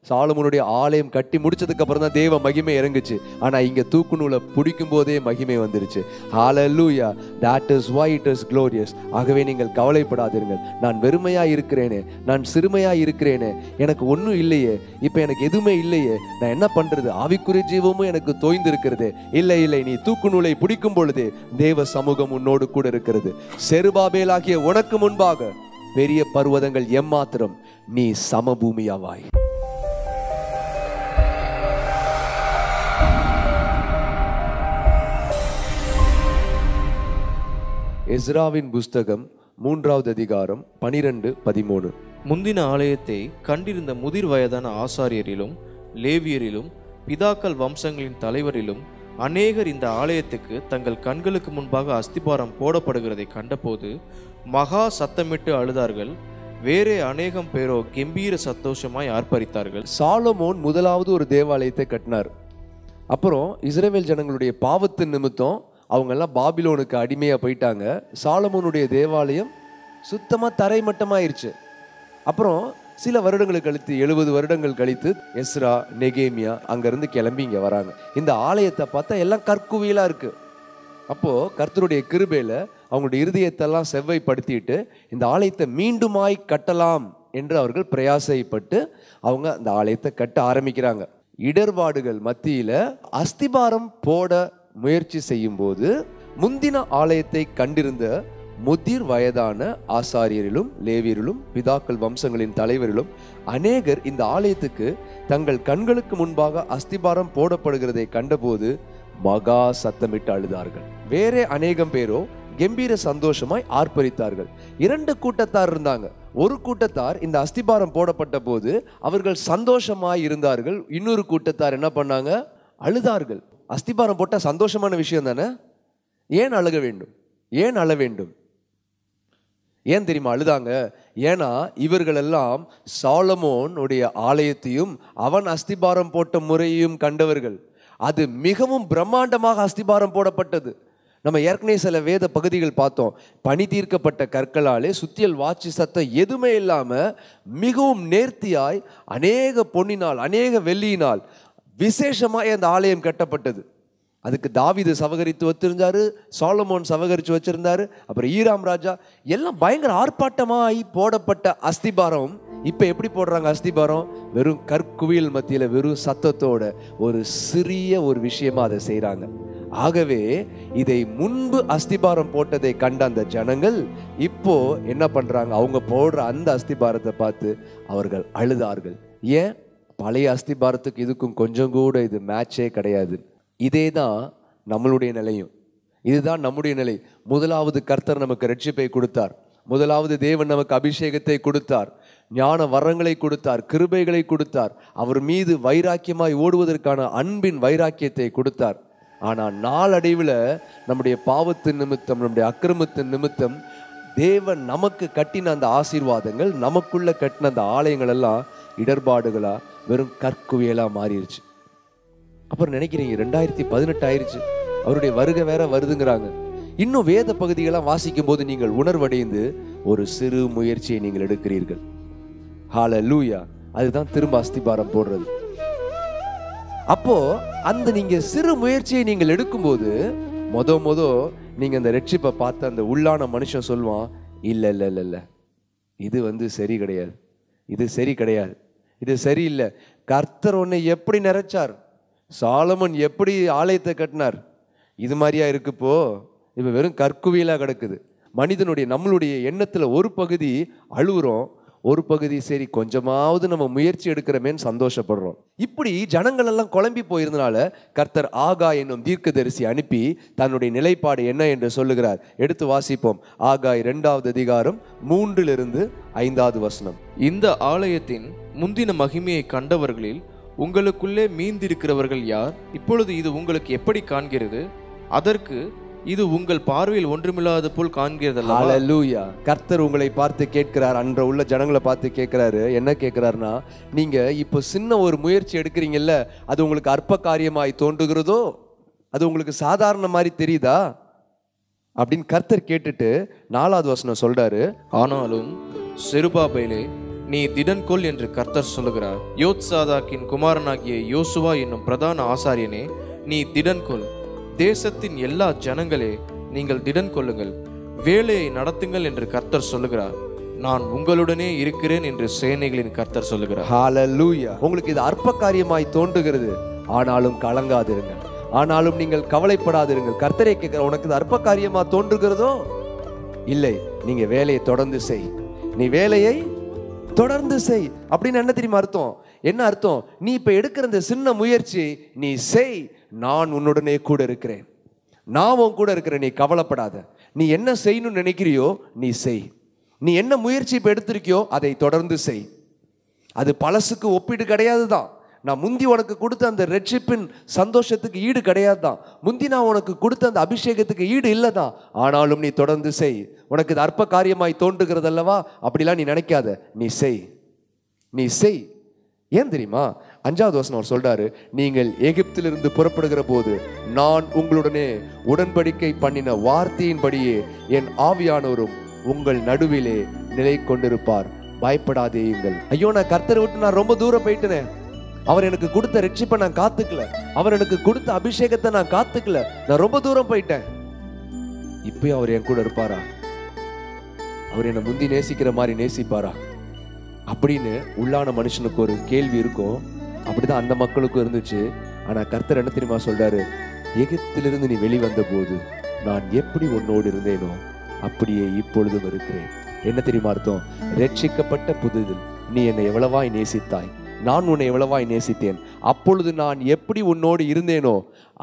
சாலமோனுடைய ஆலயம் கட்டி முடிச்சதுக்கு அப்புறம் தான் தேவ மகிமை இறங்குச்சு. ஆனா இங்க தூக்கு நூலை பிடிக்கும் போதே மகிமை வந்துருச்சு. ஹalleluya, that is why it is glorious. ஆகவே நீங்கள் கவலைப்படாதீர்கள். நான் வெறுமையா இருக்கிறேனே, நான் சிறுமையா இருக்கிறேனே, எனக்கு ஒன்றும் இல்லையே, இப்ப எனக்கு எதுவுமே இல்லையே, நான் என்ன பண்றது, ஆவிக்குரிய ஜீவமும் எனக்கு தோய்ந்து இருக்கிறது. இல்லை இல்லை, நீ தூக்கு நூலை பிடிக்கும் பொழுதே தேவ சமூகம் உன்னோடு கூட இருக்கிறது. செருபாபேலாகிய உனக்கு முன்பாக பெரிய பர்வதங்கள் எம்மாத்திரம், நீ சமபூமியாவாய். எஸ்ராவின் புஸ்தகம் 3வது அதிகாரம் 12-13. முந்தின ஆலயத்தை கண்டிருந்த முதிர் வயதான ஆசாரியரிலும் லேவியரிலும் பிதாக்கள் வம்சங்களின் தலைவரிலும் அநேகர் இந்த ஆலயத்துக்கு தங்கள் கண்களுக்கு முன்பாக அஸ்திபாரம் போடப்படுகிறதை கண்டபோது மகா சத்தமிட்டு அழுதார்கள். வேறே அநேகம் பேரோ கம்பீர சந்தோஷமாய் ஆர்ப்பரித்தார்கள். சாலமோன் முதலாவது ஒரு தேவாலயத்தை கட்டினார். அப்புறம் இஸ்ரவேல் ஜனங்களுடைய பாவத்தின் நிமித்தம் அவங்க எல்லாம் பாபிலோனுக்கு அடிமையா போயிட்டாங்க. சாலமோனுடைய தேவாலயம் சுத்தமா தரைமட்டமாயிருச்சு. அப்புறம் சில வருடங்கள் கழித்து 70 வருடங்கள் கழித்து எஸ்ரா, நெகேமியா அங்கிருந்து கிளம்பி இங்க வராங்க. இந்த ஆலயத்தை பார்த்தா எல்லாம் கற்குவியலா இருக்கு. அப்போ கர்த்தருடைய கிருபையில அவங்களுடைய இருதயத்தெல்லாம் செவ்வைப்படுத்திட்டு இந்த ஆலயத்தை மீண்டுமாய் கட்டலாம் என்று அவர்கள் பிரயாசைப்பட்டு அவங்க அந்த ஆலயத்தை கட்ட ஆரம்பிக்கிறாங்க. இடர்பாடுகள் மத்தியில அஸ்திபாரம் போட முயற்சி செய்யும் போது முந்தின ஆலயத்தை கண்டிருந்த முதிர் வயதான ஆசாரியரிலும் லேவியரிலும் பிதாக்கள் வம்சங்களின் தலைவரிலும் அநேகர் இந்த ஆலயத்துக்கு தங்கள் கண்களுக்கு முன்பாக அஸ்திபாரம் போடப்படுகிறதை கண்டபோது மகா சத்தமிட்டு அழுதார்கள். வேறே அநேகம் பேரோ கம்பீர சந்தோஷமாய் ஆர்ப்பரித்தார்கள். 2 கூட்டத்தார் இருந்தாங்க. ஒரு கூட்டத்தார் இந்த அஸ்திபாரம் போடப்பட்ட போது அவர்கள் சந்தோஷமாய் இருந்தார்கள். இன்னொரு கூட்டத்தார் என்ன பண்ணாங்க? அழுதார்கள். அஸ்திபாரம் போட்ட சந்தோஷமான விஷயம் தானே, ஏன் அழுக வேண்டும்? ஏன் அழ வேண்டும்? ஏன் தெரியுமா அழுதாங்க? ஏன்னா இவர்கள் எல்லாம் சாலமோனுடைய ஆலயத்தையும் அவன் அஸ்திபாரம் போட்ட முறையையும் கண்டவர்கள். அது மிகவும் பிரம்மாண்டமாக அஸ்திபாரம் போடப்பட்டது. நம்ம ஏற்கனவே சில வேத பகுதிகள் பார்த்தோம். பனி தீர்க்கப்பட்ட கற்களாலே சுத்தியல் வாட்சி சத்தம் எதுவுமே இல்லாம மிகவும் நேர்த்தியாய் அநேக பொன்னினால் அநேக வெள்ளியினால் விசேஷமாய் அந்த ஆலயம் கட்டப்பட்டது. அதுக்கு தாவீது சவகரித்து வச்சிருந்தாரு, சாலமோன் சவகரித்து வச்சிருந்தாரு, அப்புறம் ஈராம் ராஜா, எல்லாம் பயங்கர ஆர்ப்பாட்டமாய் போடப்பட்ட அஸ்திபாரம். இப்ப எப்படி போடுறாங்க அஸ்திபாரம்? வெறும் கற்குவியல் மத்தியில வெறும் சத்தத்தோட ஒரு சிறிய ஒரு விஷயமா அதை செய்யறாங்க. ஆகவே இதை முன்பு அஸ்திபாரம் போட்டதை கண்ட அந்த ஜனங்கள் இப்போ என்ன பண்றாங்க? அவங்க போடுற அந்த அஸ்திபாரத்தை பார்த்து அவர்கள் அழுதார்கள். ஏன்? பழைய அஸ்திபாரத்துக்கு இதுக்கும் கொஞ்சம் கூட இது மேட்சே கிடையாது. இதே தான் நம்மளுடைய நிலையும். இதுதான் நம்முடைய நிலை. முதலாவது கர்த்தர் நமக்கு ரட்சிப்பை கொடுத்தார். முதலாவது தேவன் நமக்கு அபிஷேகத்தை கொடுத்தார், ஞான வரங்களை கொடுத்தார், கிருபைகளை கொடுத்தார், அவர் மீது வைராக்கியமாய் ஓடுவதற்கான அன்பின் வைராக்கியத்தை கொடுத்தார். ஆனால் நாளடைவில் நம்முடைய பாவத்தின் நிமித்தம், நம்முடைய அக்கிரமத்தின் நிமித்தம் தேவன் நமக்கு கட்டின அந்த ஆசீர்வாதங்கள், நமக்குள்ள கட்டின அந்த ஆலயங்கள் எல்லாம் இடர்பாடுகளா வெறும் கற்குவியலா மாறிடுச்சு. அப்புறம் நினைக்கிறீங்க 2018 ஆயிடுச்சு, அவருடைய வருகை வேற வருதுங்கிறாங்க. இன்னும் வேத பகுதிகளாம் வாசிக்கும் போது நீங்கள் உணர்வடைந்து ஒரு சிறு முயற்சியை நீங்கள் எடுக்கிறீர்கள். ஹalleluya, அதுதான் திரும்ப அஸ்திபாரம் போடுறது. அப்போ அந்த நீங்க சிறு முயற்சியை நீங்கள் எடுக்கும்போது மொத நீங்க அந்த ரட்சிப்பை பார்த்த அந்த உள்ளான மனுஷன் சொல்லுவான், இல்ல இல்ல இல்ல இல்ல, இது சரி கிடையாது, இது சரி கிடையாது, இது சரியில்லை. கர்த்தர் உன்னை எப்படி நிறைச்சார், சாலமன் எப்படி ஆலயத்தை கட்டினார், இது மாதிரியா இருக்குப்போ? இப்போ வெறும் கற்குவியலா கிடக்குது. மனிதனுடைய நம்மளுடைய எண்ணத்துல ஒரு பகுதி அழுகுறோம், ஒரு பகுதி சரி கொஞ்சமாவது நம்ம முயற்சி எடுக்கிறமேன்னு சந்தோஷப்படுறோம். இப்படி ஜனங்கள் எல்லாம் குழம்பி போயிருந்தனால கர்த்தர் ஆகாய் என்னும் தீர்க்கதரிசி அனுப்பி தன்னுடைய நிலைப்பாடு என்ன என்று சொல்லுகிறார். எடுத்து வாசிப்போம். ஆகாய் 2வது அதிகாரம் 3-5 வசனம். இந்த ஆலயத்தின் முந்தின மகிமையை கண்டவர்களில் உங்களுக்குள்ளே மீந்திருக்கிறவர்கள் யார்? இப்பொழுது இது உங்களுக்கு எப்படி காண்கிறது? அதற்கு இது உங்கள் பார்வையில் ஒன்றுமில்லாத போல் காண்கிறதல்ல. ஹalleluya. கர்த்தர் உங்களை பார்த்து கேட்கிறார், அன்ற உள்ள ஜனங்களை பார்த்து கேட்கிறாரு. என்ன கேட்கிறாருன்னா, நீங்க இப்போ சின்ன ஒரு முயற்சி எடுக்கிறீங்கல்ல, அது உங்களுக்கு அற்ப காரியமாய் தோன்றுகிறதோ, அது உங்களுக்கு சாதாரண மாதிரி தெரியுதா அப்படின்னு கர்த்தர் கேட்டுட்டு 4வது வசனம் சொல்றாரு. ஆனாலும் செருபாபேலே, நீ திடன்கொள் என்று கர்த்தர் சொல்லுகிறார். யோத்சாதாக்கின் குமாரனாகிய யோசுவா என்னும் பிரதான ஆசாரியனே, நீ திடன்கொள். தேசத்தின் எல்லா ஜனங்களே, நீங்கள் திடன் கொள்ளுங்கள், வேலையை நடத்துங்கள் என்று கர்த்தர் சொல்லுகிறார். நான் உங்களுடனே இருக்கிறேன் என்று சேனைகளின் கர்த்தர் சொல்லுகிறார். ஹல்லேலூயா. உங்களுக்கு இது அற்ப காரியமாய் தோன்றுகிறது, ஆனாலும் கலங்காதிருங்கள், ஆனாலும் நீங்கள் கவலைப்படாதிருங்கள். கர்த்தரே கேட்கிற, உனக்கு இது அற்ப காரியமா தோன்றுகிறதோ? இல்லை, நீங்க வேலையை தொடர்ந்து செய். நீ வேலையை தொடர்ந்து செய். அப்படின்னு என்ன தெரியுமா அர்த்தம்? என்ன அர்த்தம்? நீ இப்ப எடுக்கிற இந்த சின்ன முயற்சி நீ செய், நான் உன்னுடனே கூட இருக்கிறேன், நான் உன் கூட இருக்கிறேன், நீ கவலைப்படாத. நீ என்ன செய்யணும்னு நினைக்கிறியோ நீ செய். நீ என்ன முயற்சி இப்ப எடுத்திருக்கியோ அதை தொடர்ந்து செய். அது பழசுக்கு ஒப்பீடு கிடையாது தான். நான் முந்தி உனக்கு கொடுத்த அந்த ரட்சிப்பின் சந்தோஷத்துக்கு ஈடு கிடையாது தான். முந்தி நான் உனக்கு கொடுத்த அந்த அபிஷேகத்துக்கு ஈடு இல்லை தான். ஆனாலும் நீ தொடர்ந்து செய். உனக்கு இது அற்ப காரியமாய் தோன்றுகிறது அல்லவா? அப்படிலாம் நீ நினைக்காத, நீ செய், நீ செய். ஏன் தெரியுமா? 5வது வசனம் அவர் சொல்றாரு, நீங்கள் எகிப்திலிருந்து புறப்படுகிற போது நான் உங்களுடனே உடன்படிக்கை பண்ணின வார்த்தையின்படியே என் ஆவியானவரும் உங்கள் நடுவிலே நிலை கொண்டிருப்பார், பயப்படாதேயுங்கள். ஐயோ, நான் கர்த்தரை விட்டு நான் ரொம்ப தூரம் போயிட்டேனே, அவர் எனக்கு கொடுத்த ரட்சிப்பை நான் காத்துக்கல, அவர் எனக்கு கொடுத்த அபிஷேகத்தை நான் காத்துக்கல, நான் ரொம்ப தூரம் போயிட்டேன். இப்பயும் அவர் என் கூட இருப்பாரா? அவர் என்னை முந்தி நேசிக்கிற மாதிரி நேசிப்பாரா அப்படின்னு உள்ளான மனுஷனுக்கு ஒரு கேள்வி இருக்கும். அப்படிதான் அந்த மக்களுக்கும் இருந்துச்சு. ஆனா கர்த்தர் என்ன தெரியுமா சொல்றாரு? எகிப்திலிருந்து நீ வெளிவந்த போது நான் எப்படி உன்னோடு இருந்தேனோ அப்படியே இப்பொழுதும் இருக்கிறேன். என்ன தெரியுமா அர்த்தம்? ரட்சிக்கப்பட்ட புதிதில் நீ என்னை எவ்வளவாய் நேசித்தாய், நான் உன்னை எவ்வளவாய் நேசித்தேன். அப்பொழுது நான் எப்படி உன்னோடு இருந்தேனோ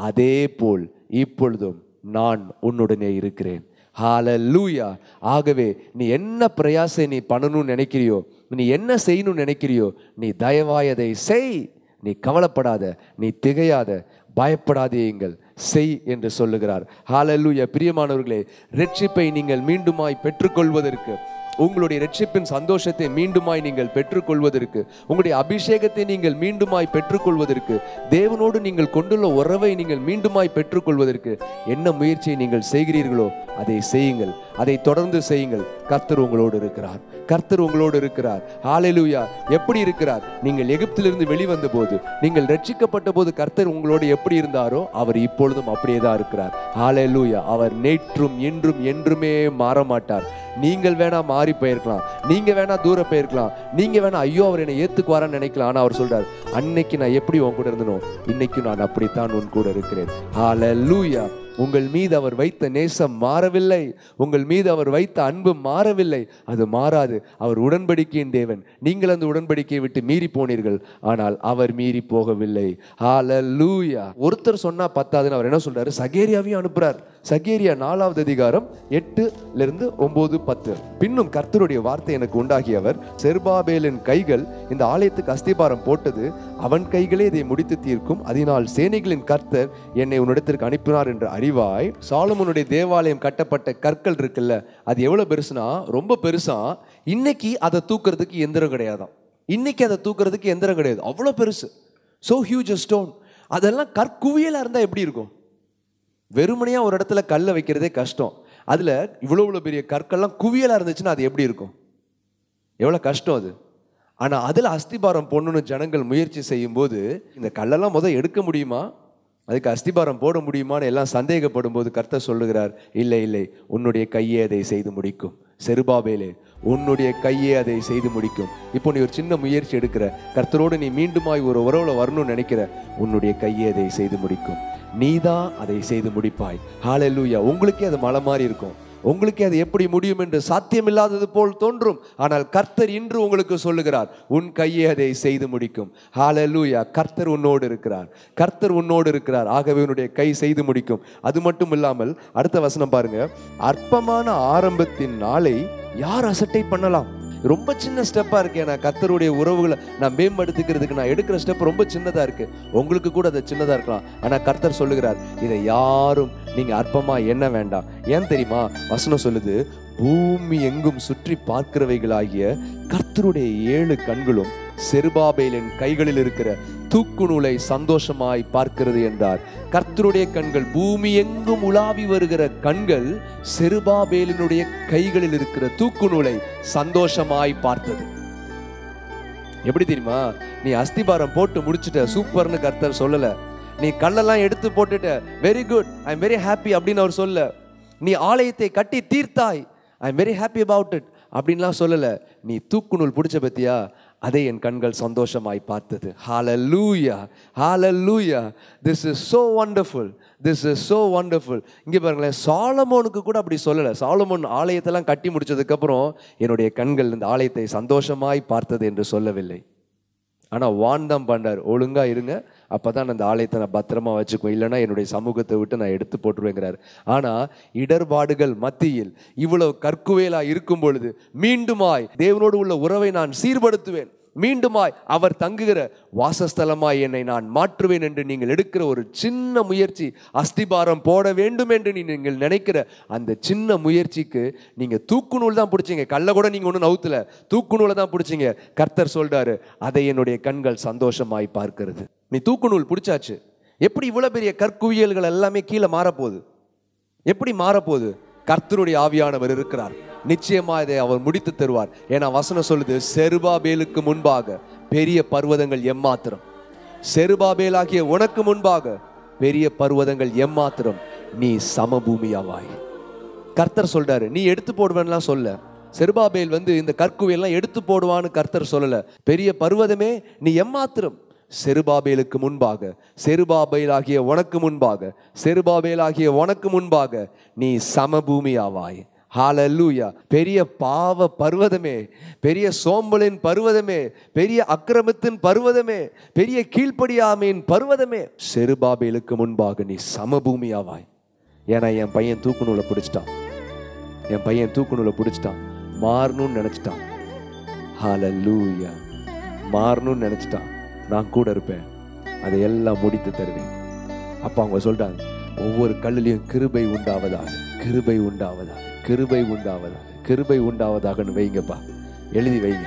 அதே போல் இப்பொழுதும் நான் உன்னுடனே இருக்கிறேன். ஹல்லேலூயா. ஆகவே நீ என்ன பிரயாசை நீ பண்ணணும்னு நினைக்கிறியோ, நீ என்ன செய்யணும்னு நினைக்கிறியோ, நீ தயவாய் அதை செய். நீ கவலைப்படாத, நீ திகையாத, பயப்படாதேயுங்கள், செய் என்று சொல்லுகிறார். ஹல்லேலூயா. பிரியமானவர்களே, ரட்சிப்பை நீங்கள் மீண்டுமாய் பெற்றுக்கொள்வதற்கு, உங்களுடைய ரட்சிப்பின் சந்தோஷத்தை மீண்டுமாய் நீங்கள் பெற்றுக்கொள்வதற்கு, உங்களுடைய அபிஷேகத்தை நீங்கள் மீண்டுமாய் பெற்றுக்கொள்வதற்கு, தேவனோடு நீங்கள் கொண்டுள்ள உறவை நீங்கள் மீண்டுமாய் பெற்றுக்கொள்வதற்கு என்ன முயற்சியை நீங்கள் செய்கிறீர்களோ அதை செய்யுங்கள், அதை தொடர்ந்து செய்யுங்கள். கர்த்தர் உங்களோடு இருக்கிறார், கர்த்தர் உங்களோடு இருக்கிறார். ஹல்லேலூயா. எப்படி இருக்கிறார்? நீங்கள் எகிப்திலிருந்து வெளிவந்த போது, நீங்கள் ரட்சிக்கப்பட்ட போது கர்த்தர் உங்களோடு எப்படி இருந்தாரோ அவர் இப்பொழுதும் அப்படியே தான் இருக்கிறார். ஹல்லேலூயா. அவர் நேற்றும் இன்றும் என்றுமே மாற மாட்டார். நீங்கள் வேணா மாறி போயிருக்கலாம், நீங்க வேணா தூர போயிருக்கலாம், நீங்க வேணா ஐயோ அவர் என்னை ஏத்துக்குவாரான்னு நினைக்கலாம். ஆனா அவர் சொல்றார், அன்னைக்கு நான் எப்படி உன் கூட இருந்தனோ இன்னைக்கு நான் அப்படித்தான் உன் கூட இருக்கிறேன். ஹல்லேலூயா. உங்கள் மீது அவர் வைத்த நேசம் மாறவில்லை, உங்கள் மீது அவர் வைத்த அன்பு மாறவில்லை, அது மாறாது. அவர் உடன்படிக்கையின் தேவன். நீங்கள் அந்த உடன்படிக்கையை விட்டு மீறி போனீர்கள், ஆனால் அவர் மீறி போகவில்லை. ஹல்லேலூயா. ஒருத்தர் சொன்னா பத்தாதுன்னு அவர் என்ன சொல்றாரு? சகேரியாவையும் அனுப்புறார். சகேரியா 4வது அதிகாரம் 8-9-10. பின்னும் கர்த்தருடைய வார்த்தை எனக்கு உண்டாகியவர், செருபாபேலின் கைகள் இந்த ஆலயத்துக்கு அஸ்திபாரம் போட்டது, அவன் கைகளே இதை முடித்து தீர்க்கும், அதனால் சேனைகளின் கர்த்தர் என்னை உன்னிடத்திற்கு அனுப்பினார் என்று அறிவாய். சாலமோனுடைய தேவாலயம் கட்டப்பட்ட கற்கள் இருக்குல்ல, அது எவ்வளவு பெருசுனா ரொம்ப பெருசா. இன்னைக்கு அதை தூக்குறதுக்கு எந்திரம் கிடையாதான். இன்னைக்கு அதை தூக்குறதுக்கு எந்திரம் கிடையாது, அவ்வளோ பெருசு. so huge a stone. அதெல்லாம் கற்குவியலா இருந்தா எப்படி இருக்கும்? வெறுமனையா ஒரு இடத்துல கல்லை வைக்கிறதே கஷ்டம். அதுல இவ்வளவு பெரிய கற்கள்லாம் குவியலா இருந்துச்சுன்னா அது எப்படி இருக்கும்? எவ்வளவு கஷ்டம் அது. ஆனா அதுல அஸ்திபாரம் போடணும்னு ஜனங்கள் முயற்சி செய்யும் போது இந்த கல்லெல்லாம் எடுக்க முடியுமா, அதுக்கு அஸ்திபாரம் போட முடியுமான்னு எல்லாம் சந்தேகப்படும் போது கர்த்தர் சொல்லுகிறார், இல்லை இல்லை, உன்னுடைய கையே அதை செய்து முடிக்கும். செருபாபேலே, உன்னுடைய கையே அதை செய்து முடிக்கும். இப்போ நீ ஒரு சின்ன முயற்சி எடுக்கிற, கர்த்தரோடு நீ மீண்டுமாய் ஒரு உறவுல வரணும்னு நினைக்கிற, உன்னுடைய கையே அதை செய்து முடிக்கும். நீதான் அதை செய்து முடிப்பாய். ஹல்லேலூயா. உங்களுக்கே அது மலை மாதிரி இருக்கும், உங்களுக்கே அது எப்படி முடியும் என்று சாத்தியமில்லாதது போல் தோன்றும். ஆனால் கர்த்தர் இன்று உங்களுக்கு சொல்லுகிறார், உன் கையை அதை செய்து முடிக்கும். ஹல்லேலூயா. கர்த்தர் உன்னோடு இருக்கிறார், கர்த்தர் உன்னோடு இருக்கிறார். ஆகவே உன்னுடைய கை செய்து முடிக்கும். அது மட்டும் இல்லாமல் அடுத்த வசனம் பாருங்க, அற்பமான ஆரம்பத்தின் நாளை யார் அசட்டை பண்ணலாம்? ரொம்ப சின்ன ஸ்டெப்பா இருக்கு. நான் கர்த்தருடைய உறவுகளை நான் மேம்படுத்திக்கிறதுக்கு நான் எடுக்கிற ஸ்டெப் ரொம்ப சின்னதா இருக்கு. உங்களுக்கு கூட அது சின்னதா இருக்கலாம். ஆனா கர்த்தர் சொல்லுகிறார், இதை யாரும் நீங்க அற்பமா எண்ண வேண்டாம். ஏன் தெரியுமா? வசனம் சொல்லுது, பூமி எங்கும் சுற்றி பார்க்கிறவைகளாகிய கர்த்தருடைய 7 கண்களும் செருபாபேலின் கைகளில் இருக்கிற தூக்கு நூலை சந்தோஷமாய் பார்க்கிறது என்றார். கர்த்தருடைய கண்கள், பூமி எங்கும் உலாவி வருகிற கண்கள் செருபாபேலினுடைய கைகளில் இருக்கிற தூக்கு நூலை சந்தோஷமாய் பார்த்தது. எப்படி தெரியுமா? நீ அஸ்திபாரம் போட்டு முடிச்சுட்ட, சூப்பர்னு கர்த்தர் சொல்லல. நீ கல்லெல்லாம் எடுத்து போட்டுட்ட, very good, I am very happy அப்படின்னு அவர் சொல்ல. நீ ஆலயத்தை கட்டி தீர்த்தாய், I am very happy about it அப்படின்லாம் சொல்லல. நீ தூக்கு நூல் பிடிச்ச பத்தியா, அதை என் கண்கள் சந்தோஷமாய் பார்த்தது. ஹalleluya, hallelujah, this is so wonderful, this is so wonderful. இங்கே பாருங்களேன், சாலமோனுக்கு கூட அப்படி சொல்லலை. சாலமோன் ஆலயத்தெல்லாம் கட்டி முடிச்சதுக்கப்புறம் என்னுடைய கண்கள் இந்த ஆலயத்தை சந்தோஷமாய் பார்த்தது என்று சொல்லவில்லை. ஆனால் வான்தான் பண்ணார், ஒழுங்கா இருங்க, அப்பதான் அந்த ஆலயத்தை நான் பத்திரமா வச்சுக்குவேன், இல்லைன்னா என்னுடைய சமூகத்தை விட்டு நான் எடுத்து போட்டுருவேங்கிறார். ஆனால் இடர்பாடுகள் மத்தியில் இவ்வளவு கற்குவேலா இருக்கும் பொழுது மீண்டுமாய் தேவனோடு உள்ள உறவை நான் சீர்படுத்துவேன், மீண்டுமாய் அவர் தங்குகிற வாசஸ்தலமாய் என்னை நான் மாற்றுவேன் என்று நீங்கள் எடுக்கிற ஒரு சின்ன முயற்சி, அஸ்திபாரம் போட வேண்டும் என்று நீங்கள் நினைக்கிற அந்த சின்ன முயற்சிக்கு நீங்க தூக்கு நூல் தான் பிடிச்சிங்க. கல்ல கூட நீங்க ஒன்றும் நவுத்துல, தூக்கு நூலை தான் பிடிச்சிங்க. கர்த்தர் சொல்றாரு, அதை என்னுடைய கண்கள் சந்தோஷமாய் பார்க்கிறது. நீ தூக்கு நூல் பிடிச்சாச்சு, எப்படி இவ்வளவு பெரிய கற்குவியல்கள் எல்லாமே கீழே மாறப்போகுது? எப்படி மாறப்போகுது? கர்த்தருடைய ஆவியானவர் இருக்கிறார், நிச்சயமா இதை அவர் முடித்து தருவார். ஏன்னா வசனம் சொல்லுது, செருபாபேலுக்கு முன்பாக பெரிய பர்வதங்கள் எம்மாத்திரம், செருபாபேலாகிய உனக்கு முன்பாக பெரிய பர்வதங்கள் எம்மாத்திரம், நீ சமபூமியாவாய். கர்த்தர் சொல்றாரு, நீ எடுத்து போடுவேன்லாம் சொல்ல. செருபாபேல் இந்த கற்குவையெல்லாம் எடுத்து போடுவான்னு கர்த்தர் சொல்லல. பெரிய பர்வதமே நீ எம்மாத்திரம், செருபாபேலுக்கு முன்பாக, செருபாபேலாகிய உனக்கு முன்பாக, செருபாபேலாகிய உனக்கு முன்பாக நீ சமபூமியாவாய். ஹalleluya. பெரிய பாவ பர்வதமே, பெரிய சோம்பலின் பர்வதமே, பெரிய அக்கிரமத்தின் பர்வதமே, பெரிய கீழ்ப்படியாமையின் பர்வதமே, செருபாபேலுக்கு முன்பாக நீ சமபூமியாவாய். ஏன்னா என் பையன் தூக்கு நூலை பிடிச்சிட்டான், என் பையன் தூக்கு நூலை பிடிச்சிட்டான், மாறணும்னு நினைச்சிட்டான். ஹalleluya. மாறணும்னு நினைச்சிட்டான், நான் கூட இருப்பேன், அதை எல்லாம் முடித்து தருவேன். அப்ப அவங்க சொல்றாங்க, ஒவ்வொரு கல்லிலையும் கிருபை உண்டாவதாக, கிருபை உண்டாவதாக, கிருபை உண்டாவதாக, கிருபை உண்டாவதாகன்னு வைங்கப்பா, எழுதி வைங்க,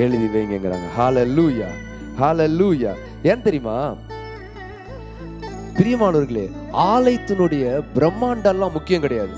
எழுதி வைங்கிறாங்க. ஹalleluya, ஹalleluya. ஏன் தெரியுமா பிரியமானவர்களே, ஆலயத்தினுடைய பிரம்மாண்டெல்லாம் முக்கியம் கிடையாது,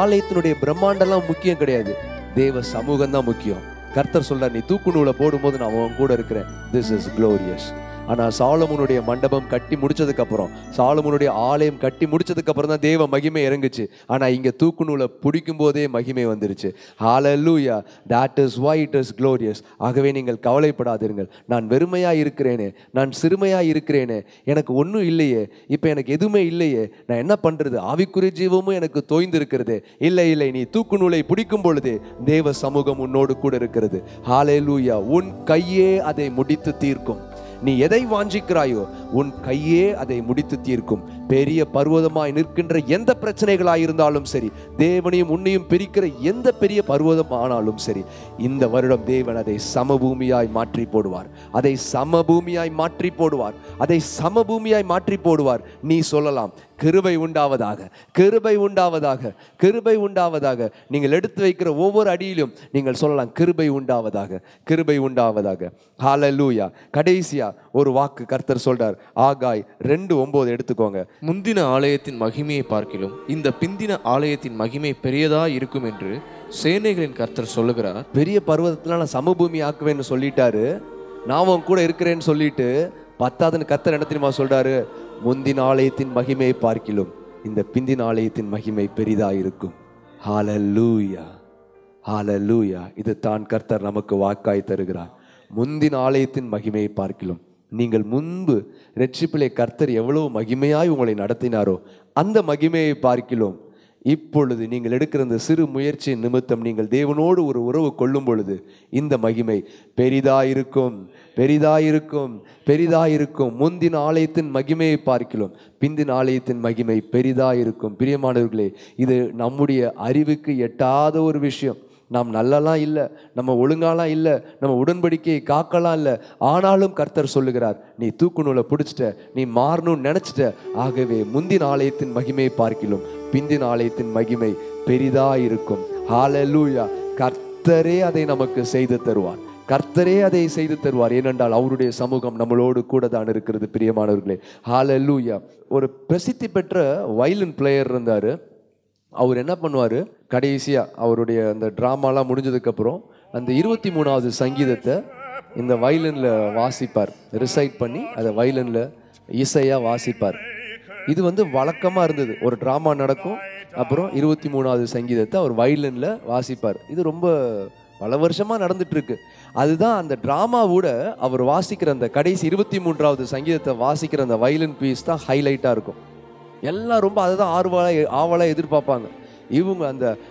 ஆலயத்தினுடைய பிரம்மாண்டெல்லாம் முக்கியம் கிடையாது, தேவ சமூகம் தான் முக்கியம். கர்த்தர் சொல்றார், நீ தூக்கு நூலை போடும்போது நான் அவன் கூட இருக்கிறேன். This is glorious. ஆனா சாலமோனுடைய மண்டபம் கட்டி முடிச்சதுக்கு அப்புறம், சாலமோனுடைய ஆலயம் கட்டி முடிச்சதுக்கு அப்புறம் தான் தேவ மகிமை இறங்குச்சு. ஆனா இங்க தூக்கு நூலை பிடிக்கும் போதே மகிமை வந்துருச்சு. ஹalleluya, that is why it is glorious. ஆகவே நீங்கள் கவலைப்படாதீர்கள், நான் வெறுமையா இருக்கிறேனே, நான் சிறுமையா இருக்கிறேனே, எனக்கு ஒன்றும் இல்லையே, இப்ப எனக்கு எதுவுமே இல்லையே, நான் என்ன பண்றது, ஆவிக்குரிய ஜீவமும் எனக்கு தோய்ந்து இருக்கிறது. இல்லை இல்லை, நீ தூக்கு நூலை பிடிக்கும் பொழுதே தேவ சமூகம் உன்னோடு கூட இருக்கிறது. ஹalleluya. உன் கையே அதை முடித்து தீர்க்கும். நீ எதை வாஞ்சிக்கிறாயோ உன் கையே அதை முடித்து தீர்க்கும். பெரிய பர்வதமாய் நிற்கின்ற எந்த பிரச்சனைகளாயிருந்தாலும் சரி, தேவனையும் உன்னையும் பிரிக்கிற எந்த பெரிய பர்வதம் ஆனாலும் சரி, இந்த வருடம் தேவன் அதை சமபூமியாய் மாற்றி போடுவார், அதை சமபூமியாய் மாற்றி போடுவார், அதை சமபூமியாய் மாற்றி போடுவார். நீ சொல்லலாம், கிருபை உண்டாவதாக, கிருபை உண்டாவதாக, கிருபை உண்டாவதாக. நீங்கள் எடுத்து வைக்கிற ஒவ்வொரு அடியிலும் நீங்கள் சொல்லலாம், கிருபை உண்டாவதாக, கிருபை உண்டாவதாக. ஹalleluya. கடைசியா ஒரு வாக்கு கர்த்தர் சொல்றார், ஆகாய் 2:9 எடுத்துக்கோங்க. முந்தின ஆலயத்தின் மகிமையை பார்க்கிலும் இந்த பிந்தின ஆலயத்தின் மகிமை பெரியதா இருக்கும் என்று சேனைகளின் கர்த்தர் சொல்லுகிறார். பெரிய பர்வதத்துல நான் சமபூமி ஆக்குவேன்னு சொல்லிட்டாரு, நான் உன் கூட இருக்கிறேன்னு சொல்லிட்டு 10வது கர்த்தர் என்ன தெரியுமா சொல்றாரு, முந்தின ஆலயத்தின் மகிமையை பார்க்கிலும் இந்த பிந்தின ஆலயத்தின் மகிமை பெரிதா இருக்கும். ஹalleluya, ஹalleluya. இது தான் கர்த்தர் நமக்கு வாக்காய் தருகிறார். முந்தின ஆலயத்தின் மகிமையை பார்க்கிலும், நீங்கள் முன்பு இரட்சிப்பிலே கர்த்தர் எவ்வளவு மகிமையாய் உங்களை நடத்தினாரோ அந்த மகிமையை பார்க்கிலும் இப்பொழுது நீங்கள் எடுக்கிற இந்த சிறு முயற்சி நிமித்தம் நீங்கள் தேவனோடு ஒரு உறவு கொள்ளும் பொழுது இந்த மகிமை பெரிதாயிருக்கும், பெரிதாயிருக்கும், பெரிதாயிருக்கும். முந்தின ஆலயத்தின் மகிமையை பார்க்கிலும் பிந்தின ஆலயத்தின் மகிமை பெரிதாயிருக்கும். பிரியமானவர்களே, இது நம்முடைய அறிவுக்கு எட்டாத ஒரு விஷயம். நாம் நல்லலாம் இல்லை, நம்ம ஒழுங்காலாம் இல்லை, நம்ம உடன்படிக்கையை காக்கலாம் இல்லை. ஆனாலும் கர்த்தர் சொல்லுகிறார், நீ தூக்கு நூலை பிடிச்சிட்ட, நீ மாறணும்னு நினைச்சிட்ட. ஆகவே முந்தின ஆலயத்தின் மகிமையை பார்க்கிலும் பிந்தின ஆலயத்தின் மகிமை பெரிதா இருக்கும். ஹalleluya. கர்த்தரே அதை நமக்கு செய்து தருவார், கர்த்தரே அதை செய்து தருவார். ஏனென்றால் அவருடைய சமூகம் நம்மளோடு கூட தான் இருக்கிறது. பிரியமானவர்களே, ஹalleluya. ஒரு பிரசித்தி பெற்ற வயலின் பிளேயர் இருந்தார். அவர் என்ன பண்ணுவார், கடைசியாக அவருடைய அந்த ட்ராமாலாம் முடிஞ்சதுக்கப்புறம் அந்த 23வது சங்கீதத்தை இந்த வயலினில் வாசிப்பார், ரிசைட் பண்ணி அதை வயலினில் இசையாக வாசிப்பார். இது வந்து வழக்கமாக இருந்தது. ஒரு ட்ராமா நடக்கும், அப்புறம் 23வது சங்கீதத்தை அவர் வயலினில் வாசிப்பார். இது ரொம்ப பல வருஷமாக நடந்துட்டு இருக்கு. அதுதான் அந்த ட்ராமாவோட அவர் வாசிக்கிற அந்த கடைசி 23வது சங்கீதத்தை வாசிக்கிற அந்த வயலின் பீஸ் தான் ஹைலைட்டாக இருக்கும். எல்லாம் ரொம்ப அதை தான் ஆவலாக எதிர்பார்ப்பாங்க.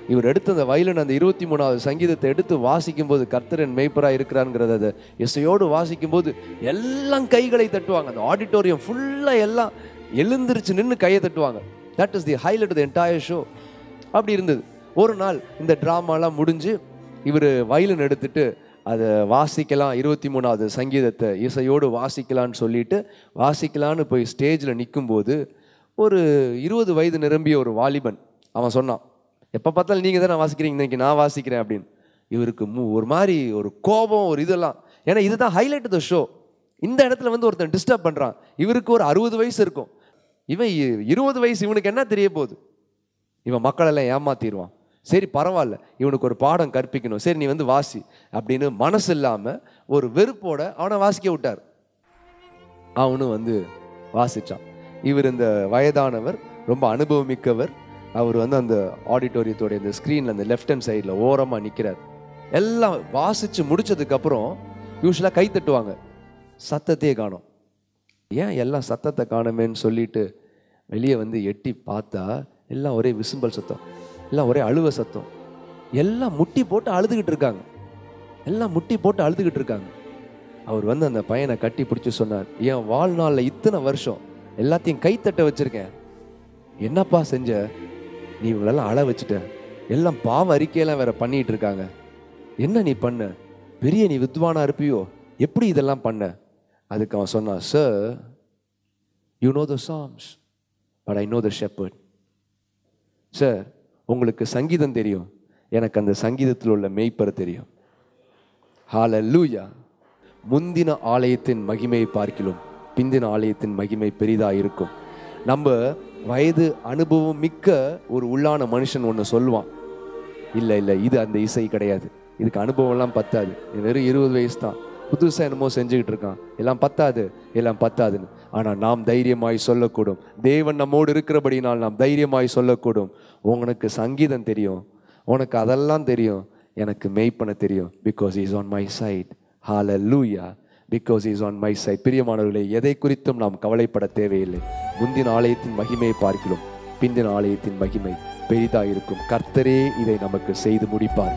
இவர் எடுத்த அந்த வயலின் அந்த 23வது சங்கீதத்தை எடுத்து வாசிக்கும் போது கர்த்தரின் மேய்ப்பராக இருக்கிறாங்கிறத அதை இசையோடு வாசிக்கும் போது எல்லாம் கைகளை தட்டுவாங்க. அந்த ஆடிட்டோரியம் ஃபுல்லாக எல்லாம் எழுந்திருச்சு நின்று கையை தட்டுவாங்க. That is the highlight the entire show. அப்படி இருந்தது. ஒரு நாள் இந்த ட்ராமாலாம் முடிஞ்சு இவர் வயலின் எடுத்துட்டு அதை வாசிக்கலாம், 23வது சங்கீதத்தை இசையோடு வாசிக்கலான்னு சொல்லிட்டு வாசிக்கலான்னு போய் ஸ்டேஜில் நிற்கும்போது ஒரு 20 வயது நிரம்பிய ஒரு வாலிபன் அவன் சொன்னான், எப்போ பார்த்தாலும் நீங்கள் தான் வாசிக்கிறீங்க, இன்னைக்கு நான் வாசிக்கிறேன் அப்படின்னு. இவருக்கு ஒரு மாதிரி ஒரு கோபம், ஒரு இதெல்லாம். ஏன்னா இதுதான் ஹைலைட் த ஷோ. இந்த இடத்துல வந்து ஒருத்தன் டிஸ்டர்ப் பண்ணுறான். இவருக்கு ஒரு 60 வயசு இருக்கும், இவன் 20 வயசு, இவனுக்கு என்ன தெரிய போகுது? இவன் மக்களெல்லாம் ஏமாத்திடுவான். சரி பரவாயில்ல, இவனுக்கு ஒரு பாடம் கற்பிக்கணும், சரி நீ வந்து வாசி அப்படின்னு மனசு இல்லாமல் ஒரு வெறுப்போட அவனை வாசிக்க விட்டார். அவனும் வந்து வாசித்தான். இவர் இந்த வயதானவர், ரொம்ப அனுபவமிக்கவர். அவர் வந்து அந்த ஆடிட்டோரியத்தோடைய இந்த ஸ்க்ரீனில் அந்த லெஃப்ட் ஹேண்ட் சைடில் ஓரமாக நிற்கிறார். எல்லாம் வாசித்து முடித்ததுக்கப்புறம் யூஸ்வலாக கை தட்டுவாங்க, சத்தத்தையே காணோம். ஏன் எல்லாம் சத்தத்தை காணுமேன்னு சொல்லிட்டு வெளியே வந்து எட்டி பார்த்தா எல்லாம் ஒரே விசும்பல் சத்தம், எல்லாம் ஒரே அழுவ சத்தம். எல்லாம் முட்டி போட்டு அழுதுகிட்டு இருக்காங்க. அவர் வந்து அந்த பையனை கட்டி பிடிச்சி சொன்னார், என் வாழ்நாளில் இத்தனை வருஷம் எல்லாத்தையும் கைத்தட்ட வச்சிருக்கேன், என்னப்பா செஞ்ச? நீ இவங்களெல்லாம் அழ வச்சுட்ட, எல்லாம் பாவ அறிக்கையெல்லாம் வேற பண்ணிட்டு இருக்காங்க, என்ன நீ பண்ண? பெரிய நீ வித்வானா இருப்பியோ, எப்படி இதெல்லாம் பண்ண? அதுக்கு அவன் சொன்னான், sir, you know the songs but I know the shepherd. Sir, உங்களுக்கு சங்கீதம் தெரியும், எனக்கு அந்த சங்கீதத்தில் உள்ள மேய்ப்பர் தெரியும். ஹல்லேலூயா. முந்தின ஆலயத்தின் மகிமையை பார்க்கிலும் பிந்தின ஆலயத்தின் மகிமை பெரிதாக இருக்கும். நம்ம வயது அனுபவம் மிக்க ஒரு உள்ளான மனுஷன் ஒன்று சொல்லுவான், இல்லை இது அந்த இசை கிடையாது, இதுக்கு அனுபவம்லாம் பத்தாது, வெறும் 20 வயசு தான், புதுசாக என்னமோ செஞ்சுக்கிட்டு இருக்கான், எல்லாம் பத்தாதுன்னு. ஆனால் நாம் தைரியமாய் சொல்லக்கூடும், தேவன் நம்மோடு இருக்கிறபடினால் நாம் தைரியமாய் சொல்லக்கூடும், உனக்கு சங்கீதம் தெரியும், உனக்கு அதெல்லாம் தெரியும், எனக்கு மெய்ப்பன தெரியும், because is on my side. Hallelujah. Because is on my side. பிரியமானவர்களே, எதை குறித்தும் நாம் கவலைப்பட தேவையில்லை. முந்தின ஆலயத்தின் மகிமையை பார்க்கிறோம், பிந்தின ஆலயத்தின் மகிமை பெரிதாக இருக்கும். கர்த்தரே இதை நமக்கு செய்து முடிப்பார்.